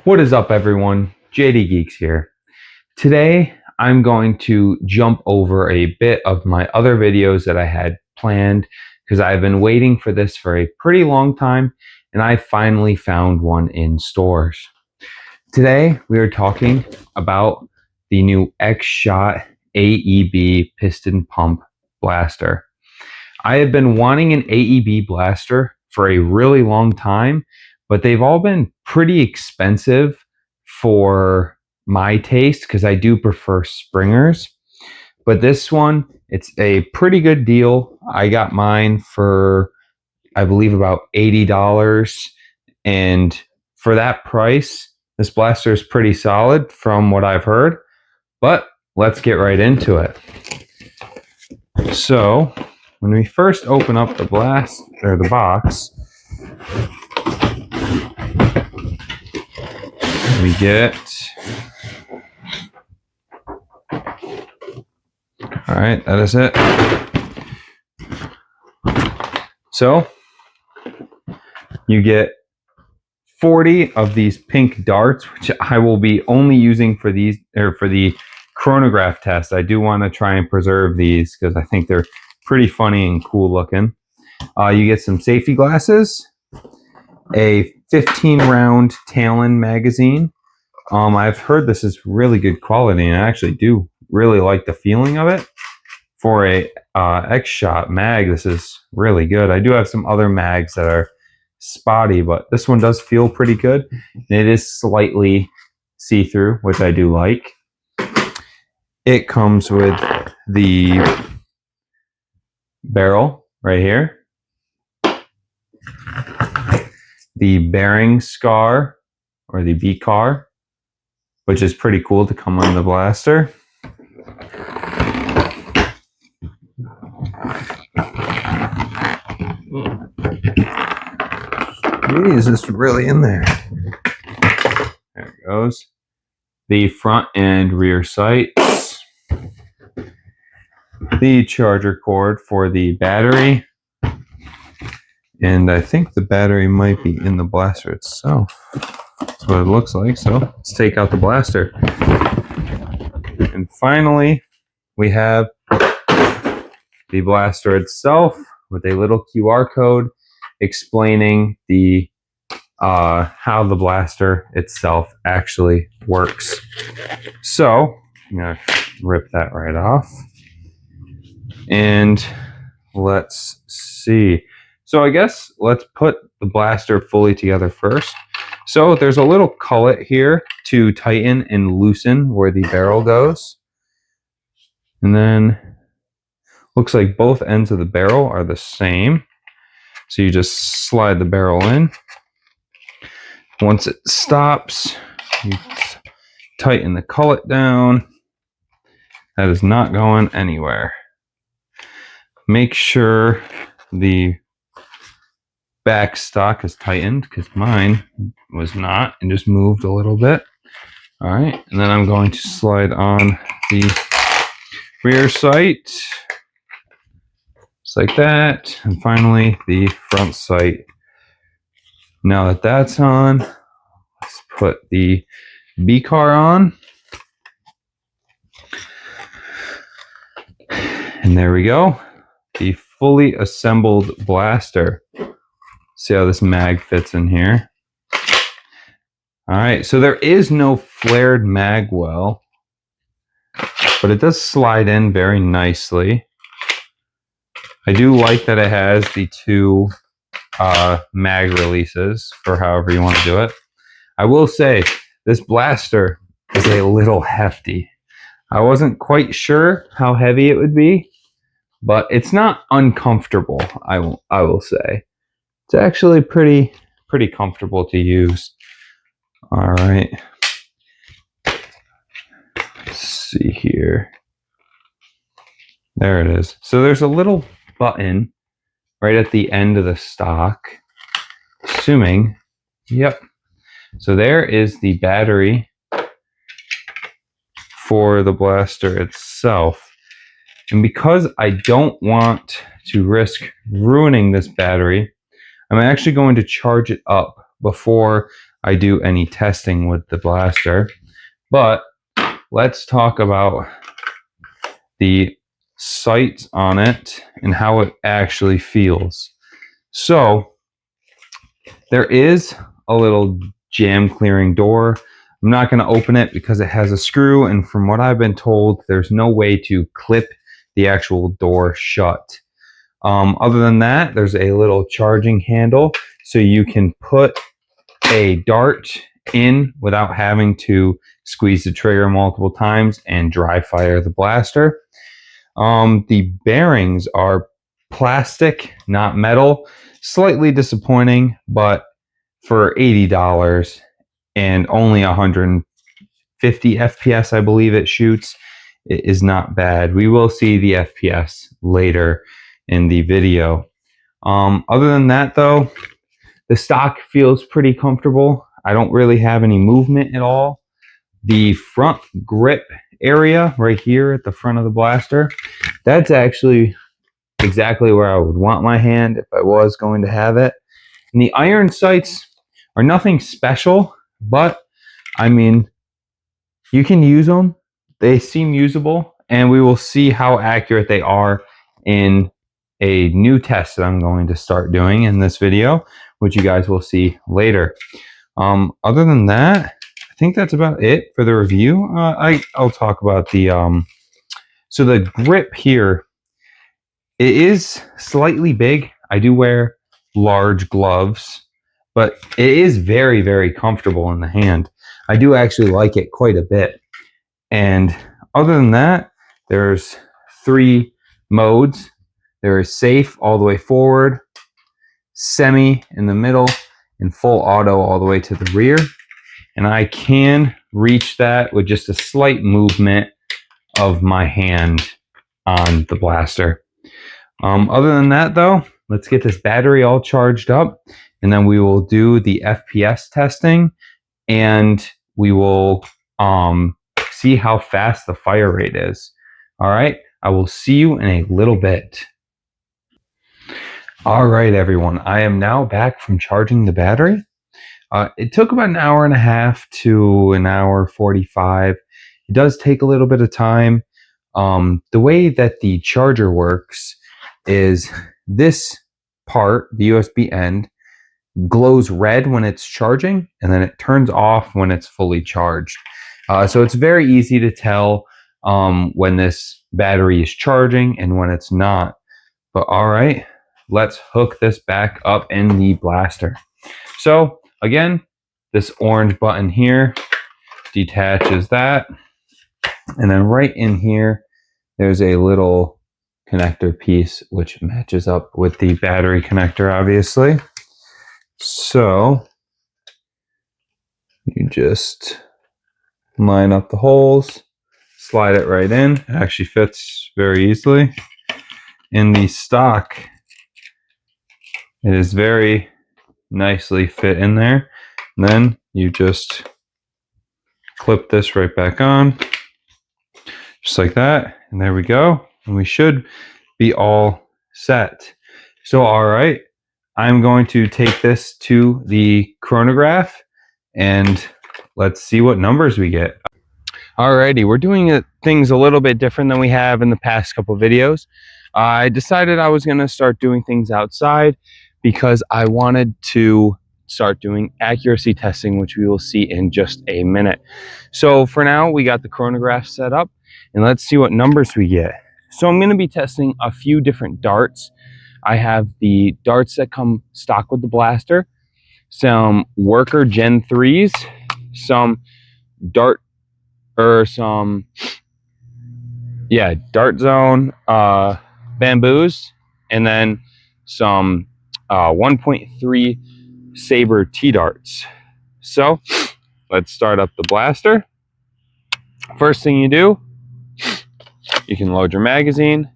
What is up, everyone? JD Geeks here. Today, I'm going to jump over a bit of my other videos that I had planned because I've been waiting for this for a pretty long time, and I finally found one in stores. Today, we are talking about the new X-Shot AEB piston pump blaster. I have been wanting an AEB blaster for a really long time, but they've all been pretty expensive for my taste because I do prefer Springers. But this one, it's a pretty good deal. I got mine for, I believe, about $80. And for that price, this blaster is pretty solid from what I've heard. But let's get right into it. So, when we first open up the box, we get, all right, that is it. So you get 40 of these pink darts, which I will be only using for these, or for the chronograph test. I do want to try and preserve these because I think they're pretty funny and cool looking. You get some safety glasses, a 15-round Talon magazine. I've heard this is really good quality, and I actually do really like the feeling of it. For a X-Shot mag, this is really good. I do have some other mags that are spotty, but this one does feel pretty good. And it is slightly see-through, which I do like. It comes with the barrel right here, the bearing scar, or the B-car, which is pretty cool to come on the blaster. Is this really in there? There it goes. The front and rear sights. The charger cord for the battery. And I think the battery might be in the blaster itself. That's what it looks like. So let's take out the blaster. And finally, we have the blaster itself with a little QR code explaining the how the blaster itself actually works. So I'm gonna rip that right off, and let's see. So I guess let's put the blaster fully together first. So there's a little cullet here to tighten and loosen where the barrel goes, and then looks like both ends of the barrel are the same. So you just slide the barrel in. Once it stops, you tighten the cullet down. That is not going anywhere. Make sure the back stock is tightened, because mine was not and just moved a little bit. All right, and then I'm going to slide on the rear sight, just like that. And finally, the front sight. Now that that's on, let's put the B-car on. And there we go. The fully assembled blaster. See how this mag fits in here. All right, so there is no flared mag well, but it does slide in very nicely. I do like that it has the two mag releases for however you want to do it. I will say this blaster is a little hefty. I wasn't quite sure how heavy it would be, but it's not uncomfortable. I will say it's actually pretty comfortable to use. All right, let's see here. There it is. So there's a little button right at the end of the stock. Assuming, yep. So there is the battery for the blaster itself. And because I don't want to risk ruining this battery, I'm actually going to charge it up before I do any testing with the blaster. But let's talk about the sights on it and how it actually feels. So there is a little jam clearing door. I'm not going to open it because it has a screw, and from what I've been told, there's no way to clip the actual door shut. Other than that, there's a little charging handle so you can put a dart in without having to squeeze the trigger multiple times and dry fire the blaster. The bearings are plastic, not metal. Slightly disappointing, but for $80 and only 150 FPS, I believe it shoots, it is not bad. We will see the FPS later in the video. Other than that, though, the stock feels pretty comfortable. I don't really have any movement at all. The front grip area right here at the front of the blaster, that's actually exactly where I would want my hand if I was going to have it. And the iron sights are nothing special, but I mean, you can use them. They seem usable, and we will see how accurate they are in a new test that I'm going to start doing in this video, which you guys will see later. Other than that, I think that's about it for the review. I'll talk about the so the grip here. It is slightly big. I do wear large gloves, but it is very, very comfortable in the hand. I do actually like it quite a bit. And other than that, there's 3 modes. There is safe all the way forward, semi in the middle, and full auto all the way to the rear. And I can reach that with just a slight movement of my hand on the blaster. Other than that, though, let's get this battery all charged up, and then we will do the FPS testing, and we will see how fast the fire rate is. All right, I will see you in a little bit. All right, everyone, I am now back from charging the battery. It took about an hour and a half to an hour 45. It does take a little bit of time. The way that the charger works is this part, the USB end, glows red when it's charging, and then it turns off when it's fully charged. So it's very easy to tell when this battery is charging and when it's not. But all right, let's hook this back up in the blaster. So again, this orange button here detaches that, and then right in here, there's a little connector piece which matches up with the battery connector, obviously. So you just line up the holes, slide it right in. It actually fits very easily. In the stock, it is very nicely fit in there. And then you just clip this right back on, just like that. And there we go. And we should be all set. So, all right, I'm going to take this to the chronograph and let's see what numbers we get. Alrighty, we're doing things a little bit different than we have in the past couple videos. I decided I was going to start doing things outside because I wanted to start doing accuracy testing, which we will see in just a minute. So for now, we got the chronograph set up, and let's see what numbers we get. So I'm going to be testing a few different darts. I have the darts that come stock with the blaster, some Worker Gen 3s, some Dart Zone bamboos, and then some 1.3 Saber T-darts. So let's start up the blaster. First thing you do, you can load your magazine.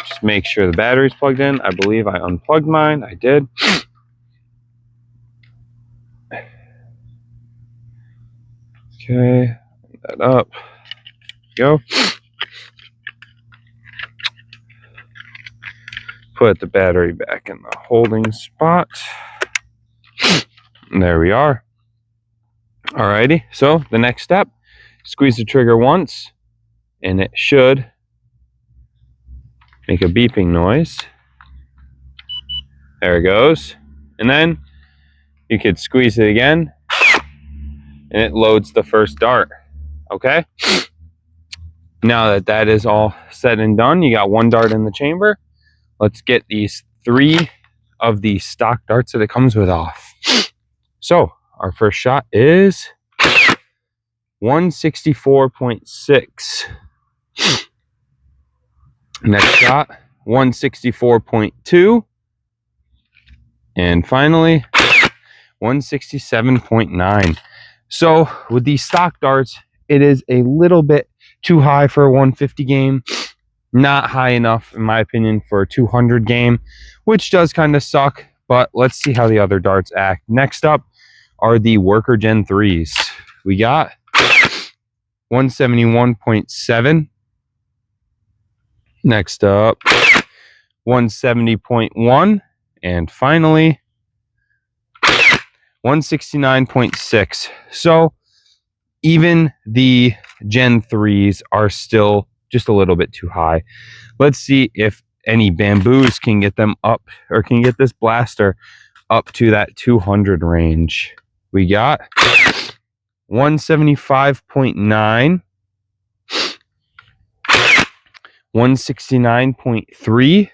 Just make sure the battery's plugged in. I believe I unplugged mine. I did. Okay, that up. Go. Put the battery back in the holding spot. There we are. Alrighty, so the next step, squeeze the trigger once, and it should make a beeping noise. There it goes. And then you could squeeze it again, and it loads the first dart. Okay? Now that that is all said and done, you got one dart in the chamber. Let's get these 3 of the stock darts that it comes with off. So our first shot is 164.6. Next shot, 164.2. And finally, 167.9. So with these stock darts, it is a little bit too high for a 150 game. Not high enough, in my opinion, for a 200 game, which does kind of suck. But let's see how the other darts act. Next up are the Worker Gen 3s. We got 171.7. Next up, 170.1. And finally, 169.6. So even the Gen 3s are still just a little bit too high. Let's see if any bamboos can get them up, or can get this blaster up to that 200 range. We got 175.9, 169.3,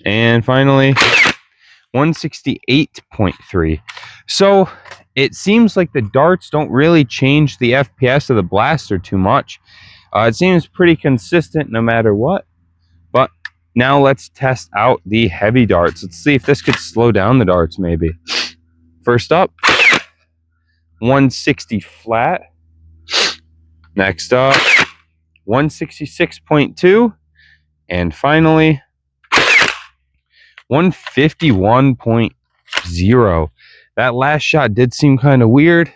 and finally 168.3. So it seems like the darts don't really change the FPS of the blaster too much. It seems pretty consistent no matter what. But now let's test out the heavy darts. Let's see if this could slow down the darts maybe. First up, 160 flat. Next up, 166.2. And finally, 151.0. That last shot did seem kind of weird.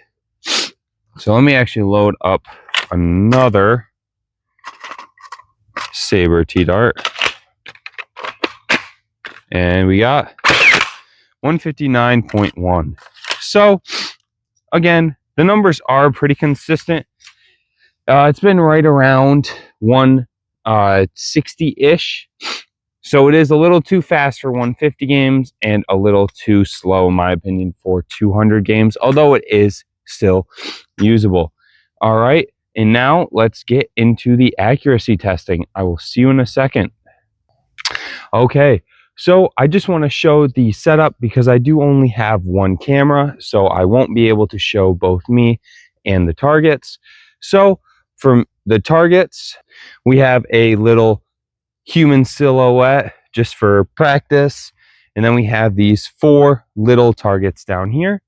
So let me actually load up another Saber T-Dart. And we got 159.1. So again, the numbers are pretty consistent. It's been right around 160-ish. So it is a little too fast for 150 games and a little too slow, in my opinion, for 200 games, although it is still usable. All right, and now let's get into the accuracy testing. I will see you in a second. Okay, so I just want to show the setup because I do only have one camera, so I won't be able to show both me and the targets. So from the targets, we have a little human silhouette just for practice, and then we have these 4 little targets down here.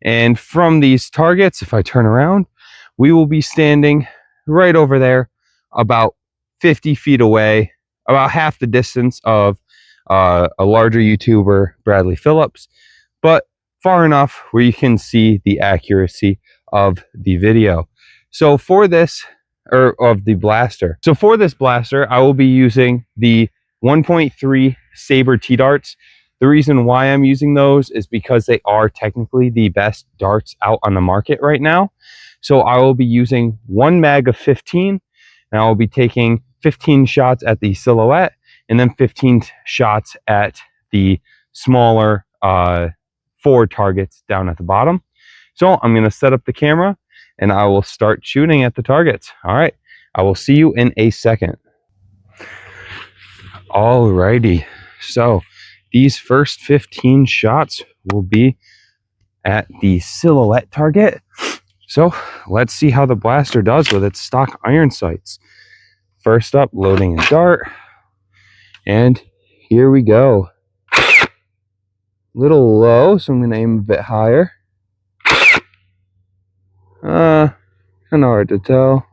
And from these targets, if I turn around, we will be standing right over there, about 50 feet away, about half the distance of a larger YouTuber, Bradley Phillips, but far enough where you can see the accuracy of the video. So for this, or of the blaster. So for this blaster, I will be using the 1.3 Saber T-Darts. The reason why I'm using those is because they are technically the best darts out on the market right now. So I will be using 1 mag of 15, and I will be taking 15 shots at the silhouette, and then 15 shots at the smaller 4 targets down at the bottom. So I'm going to set up the camera, and I will start shooting at the targets. All right, I will see you in a second. Alrighty, so these first 15 shots will be at the silhouette target. So let's see how the blaster does with its stock iron sights. First up, loading a dart, and here we go. Little low, so I'm going to aim a bit higher. Kind of hard to tell.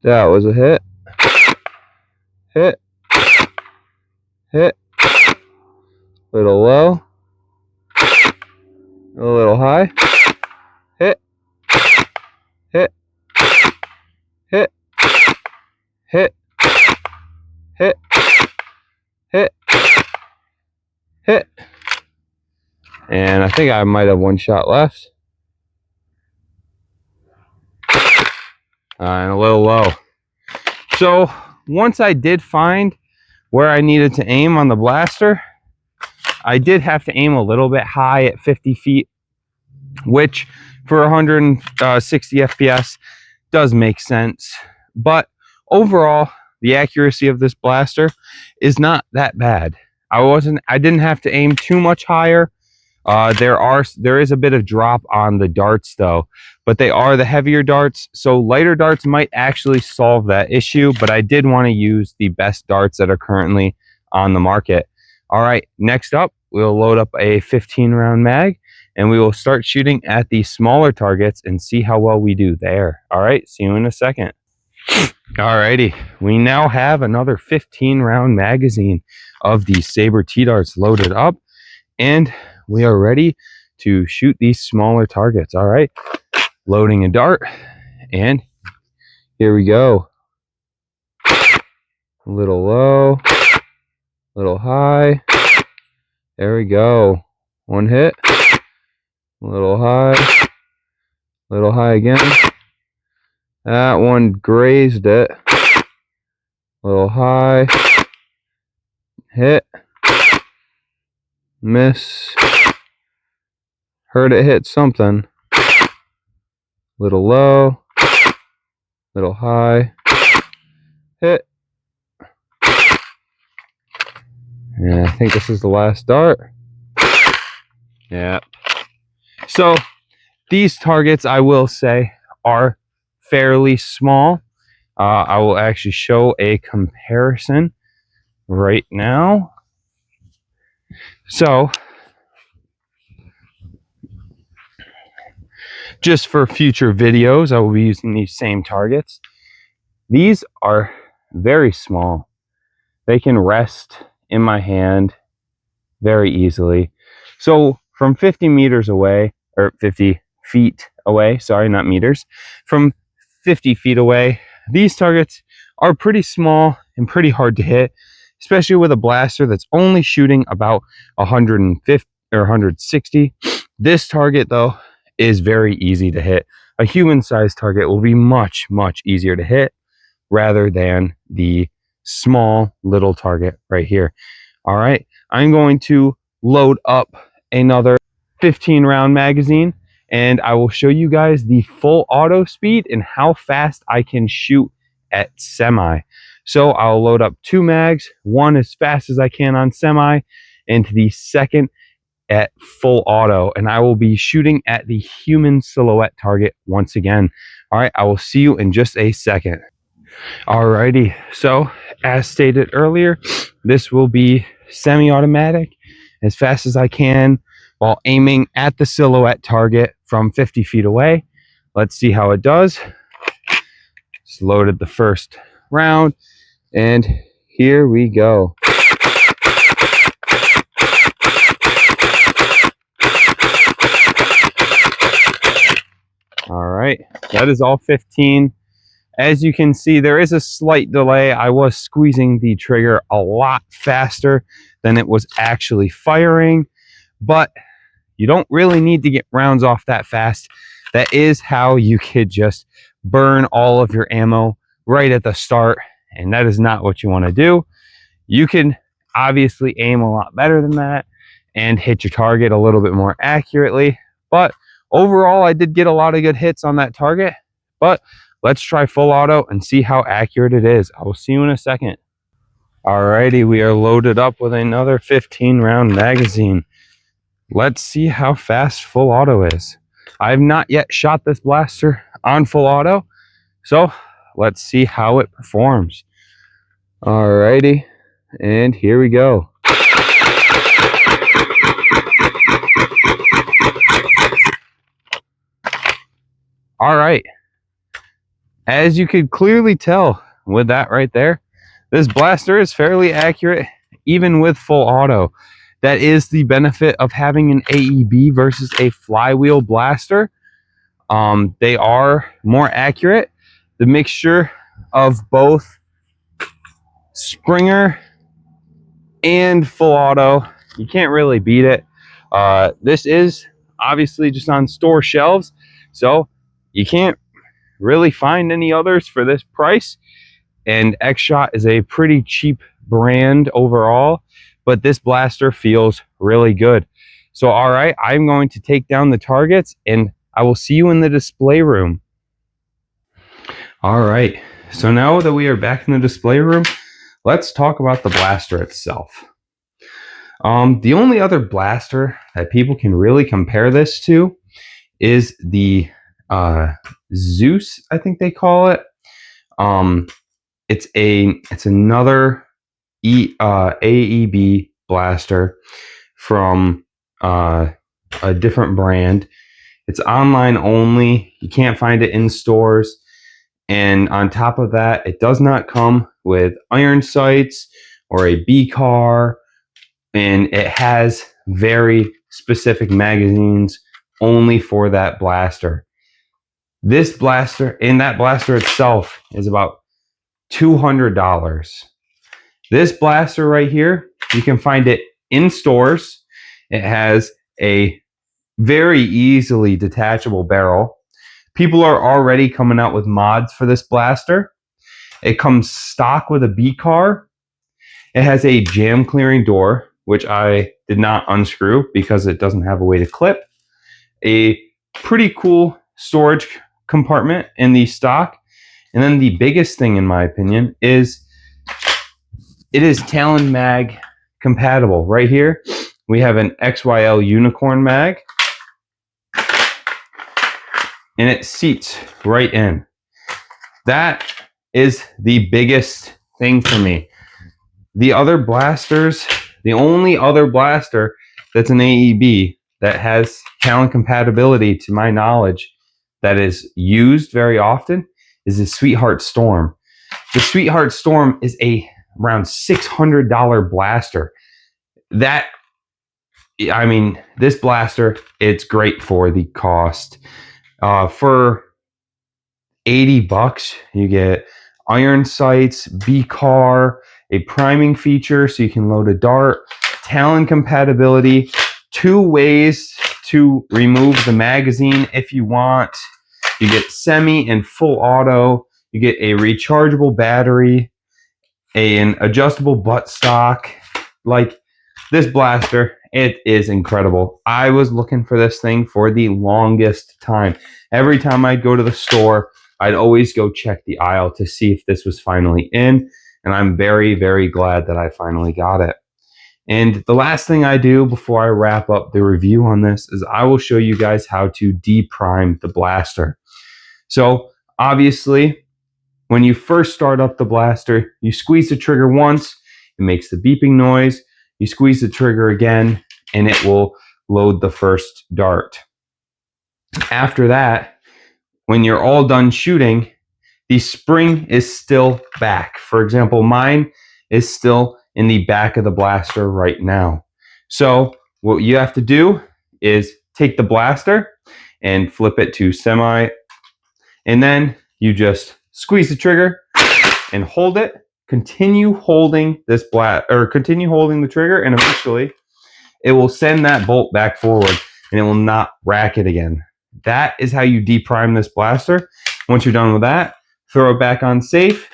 That was a hit. Hit. Hit. Little low. A little high. Hit. Hit. Hit. Hit. Hit. Hit. Hit. And I think I might have one shot left. And a little low. So once I did find where I needed to aim on the blaster, I did have to aim a little bit high at 50 feet, which for 160 FPS does make sense. But overall, the accuracy of this blaster is not that bad. I didn't have to aim too much higher. There is a bit of drop on the darts though, but they are the heavier darts, so lighter darts might actually solve that issue, but I did want to use the best darts that are currently on the market. All right, next up, we'll load up a 15 round mag and we will start shooting at the smaller targets and see how well we do there. All right, see you in a second. Alrighty, we now have another 15 round magazine of the Saber T-Darts loaded up, and we are ready to shoot these smaller targets. All right, loading a dart, and here we go. A little low, a little high. There we go. One hit, a little high again. That one grazed it. A little high, hit, miss. Heard it hit something. Little low, little high, hit. And I think this is the last dart. Yeah. So these targets, I will say, are fairly small. I will actually show a comparison right now. So just for future videos, I will be using these same targets. These are very small. They can rest in my hand very easily. So from 50 meters away, or 50 feet away, sorry, not meters, from 50 feet away, these targets are pretty small and pretty hard to hit, especially with a blaster that's only shooting about 150 or 160. This target though is very easy to hit. A human-sized target will be much, much easier to hit rather than the small little target right here. All right, I'm going to load up another 15 round magazine and I will show you guys the full auto speed and how fast I can shoot at semi. So I'll load up 2 mags, one as fast as I can on semi and the second at full auto, and I will be shooting at the human silhouette target once again. All right, I will see you in just a second. Alrighty, so as stated earlier, this will be semi-automatic as fast as I can while aiming at the silhouette target from 50 feet away. Let's see how it does. Just loaded the first round and here we go. All right, that is all 15. As you can see, there is a slight delay. I was squeezing the trigger a lot faster than it was actually firing, but you don't really need to get rounds off that fast. That is how you could just burn all of your ammo right at the start, and that is not what you want to do. You can obviously aim a lot better than that and hit your target a little bit more accurately, but overall, I did get a lot of good hits on that target, but let's try full auto and see how accurate it is. I will see you in a second. Alrighty, we are loaded up with another 15 round magazine. Let's see how fast full auto is. I have not yet shot this blaster on full auto, so let's see how it performs. Alrighty, and here we go. All right, as you could clearly tell with that right there, this blaster is fairly accurate even with full auto. That is the benefit of having an AEB versus a flywheel blaster. They are more accurate. The mixture of both Springer and full auto, you can't really beat it. This is obviously just on store shelves, so you can't really find any others for this price. And X-Shot is a pretty cheap brand overall, but this blaster feels really good. So, all right, I'm going to take down the targets and I will see you in the display room. All right, so now that we are back in the display room, let's talk about the blaster itself. The only other blaster that people can really compare this to is the Zeus, I think they call it. It's another AEB blaster from a different brand. It's online only. You can't find it in stores. And on top of that, it does not come with iron sights or a B car, and it has very specific magazines only for that blaster. This blaster and that blaster itself is about $200. This blaster right here, you can find it in stores. It has a very easily detachable barrel. People are already coming out with mods for this blaster. It comes stock with a B car. It has a jam clearing door, which I did not unscrew because it doesn't have a way to clip. A pretty cool storage compartment in the stock. And then the biggest thing, in my opinion, is it is Talon mag compatible. Right here, we have an XYL unicorn mag, and it seats right in. That is the biggest thing for me. The other blasters, the only other blaster that's an AEB that has Talon compatibility, to my knowledge, that is used very often is the Sweetheart Storm. The Sweetheart Storm is around $600 blaster. That, I mean, this blaster, it's great for the cost. For $80, you get iron sights, B car, a priming feature so you can load a dart, Talon compatibility, 2 ways to remove the magazine if you want. You get semi and full auto. You get a rechargeable battery, an adjustable buttstock. Like, this blaster, it is incredible. I was looking for this thing for the longest time. Every time I'd go to the store, I'd always go check the aisle to see if this was finally in. And I'm very, very glad that I finally got it. And the last thing I do before I wrap up the review on this is I will show you guys how to deprime the blaster. So obviously, when you first start up the blaster, you squeeze the trigger once, it makes the beeping noise. You squeeze the trigger again, and it will load the first dart. After that, when you're all done shooting, the spring is still back. For example, mine is still in the back of the blaster right now. So what you have to do is take the blaster and flip it to semi, and then you just squeeze the trigger and hold it. Continue holding this continue holding the trigger, and eventually it will send that bolt back forward and it will not rack it again. That is how you deprime this blaster. Once you're done with that, throw it back on safe,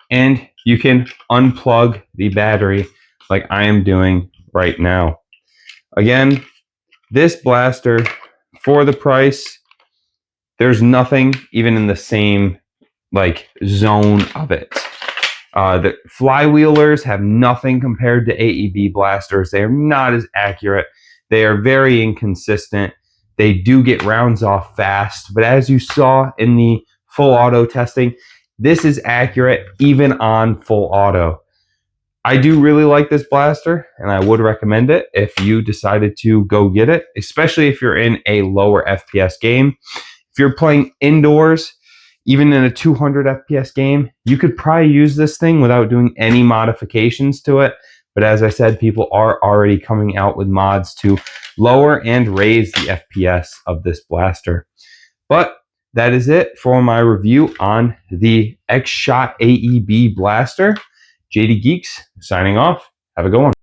and you can unplug the battery like I am doing right now. Again, this blaster, for the price, there's nothing even in the same zone of it. The flywheelers have nothing compared to AEB blasters. They are not as accurate. They are very inconsistent. They do get rounds off fast, but as you saw in the full auto testing, this is accurate even on full auto. I do really like this blaster, and I would recommend it if you decided to go get it, especially if you're in a lower FPS game. If you're playing indoors, even in a 200 FPS game, you could probably use this thing without doing any modifications to it. But as I said, people are already coming out with mods to lower and raise the FPS of this blaster. But that is it for my review on the X-Shot AEB Blaster. JD Geeks signing off. Have a good one.